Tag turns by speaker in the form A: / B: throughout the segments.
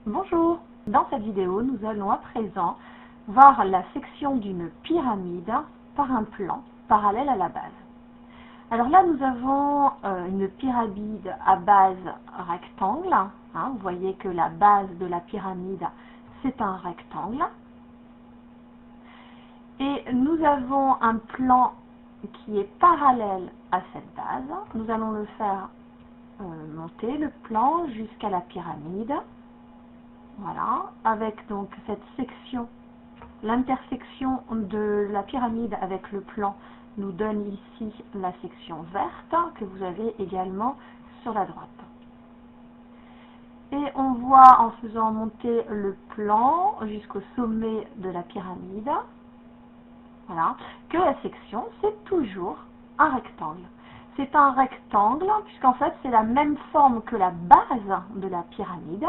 A: Bonjour, dans cette vidéo, nous allons à présent voir la section d'une pyramide par un plan parallèle à la base. Alors là, nous avons une pyramide à base rectangle. Vous voyez que la base de la pyramide, c'est un rectangle. Et nous avons un plan qui est parallèle à cette base. Nous allons le faire monter le plan jusqu'à la pyramide. Voilà, avec donc cette section, l'intersection de la pyramide avec le plan nous donne ici la section verte que vous avez également sur la droite. Et on voit en faisant monter le plan jusqu'au sommet de la pyramide, voilà, que la section c'est toujours un rectangle. C'est un rectangle puisqu'en fait c'est la même forme que la base de la pyramide,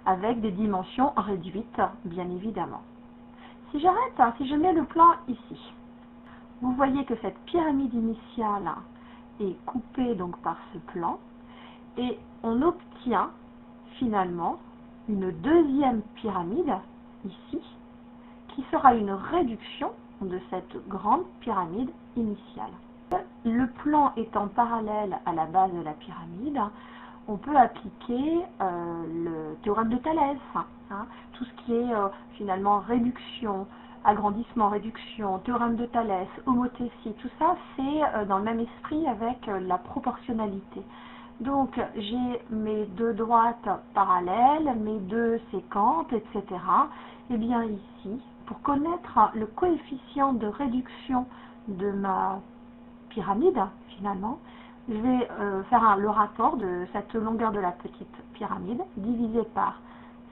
A: avec des dimensions réduites, bien évidemment. Si j'arrête, si je mets le plan ici, vous voyez que cette pyramide initiale est coupée donc par ce plan, et on obtient finalement une deuxième pyramide, ici, qui sera une réduction de cette grande pyramide initiale. Le plan étant parallèle à la base de la pyramide, on peut appliquer le théorème de Thalès, tout ce qui est finalement réduction, agrandissement, réduction, théorème de Thalès, homothétie, tout ça c'est dans le même esprit avec la proportionnalité. Donc j'ai mes deux droites parallèles, mes deux séquentes, etc. Et bien ici, pour connaître le coefficient de réduction de ma pyramide, finalement, je vais faire le rapport de cette longueur de la petite pyramide divisée par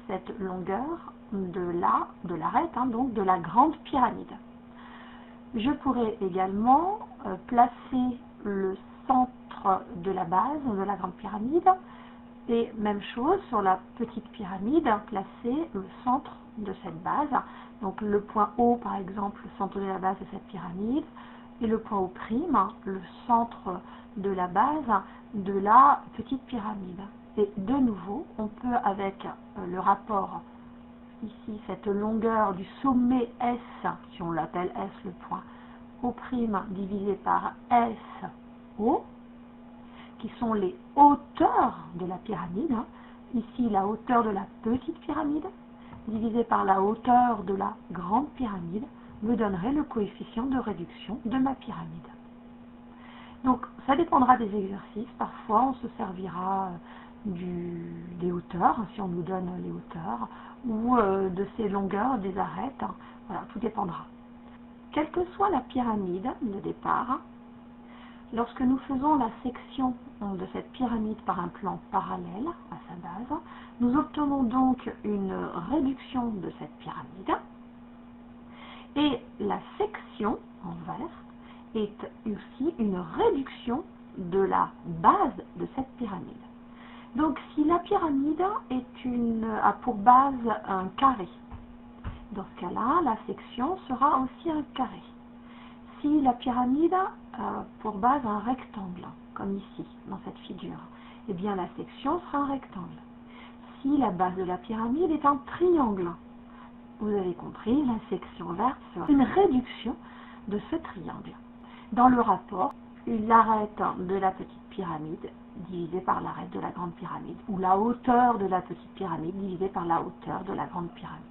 A: cette longueur de l'arête, donc de la grande pyramide. Je pourrais également placer le centre de la base de la grande pyramide et même chose sur la petite pyramide, placer le centre de cette base. Donc le point O par exemple, le centre de la base de cette pyramide, et le point O', le centre de la base de la petite pyramide. Et de nouveau, on peut avec le rapport ici, cette longueur du sommet S, si on l'appelle S le point O' divisé par SO, qui sont les hauteurs de la pyramide. Ici, la hauteur de la petite pyramide, divisé par la hauteur de la grande pyramide, me donnerait le coefficient de réduction de ma pyramide. Donc, ça dépendra des exercices. Parfois, on se servira des hauteurs, si on nous donne les hauteurs, ou de ces longueurs des arêtes. Voilà, tout dépendra. Quelle que soit la pyramide de départ, lorsque nous faisons la section de cette pyramide par un plan parallèle à sa base, nous obtenons donc une réduction de cette pyramide. Et la section en vert est aussi une réduction de la base de cette pyramide. Donc si la pyramide a pour base un carré, dans ce cas-là, la section sera aussi un carré. Si la pyramide a pour base un rectangle, comme ici, dans cette figure, eh bien la section sera un rectangle. Si la base de la pyramide est un triangle, vous avez compris, la section verte sera une réduction de ce triangle. Dans le rapport, l'arête de la petite pyramide divisée par l'arête de la grande pyramide, ou la hauteur de la petite pyramide divisée par la hauteur de la grande pyramide.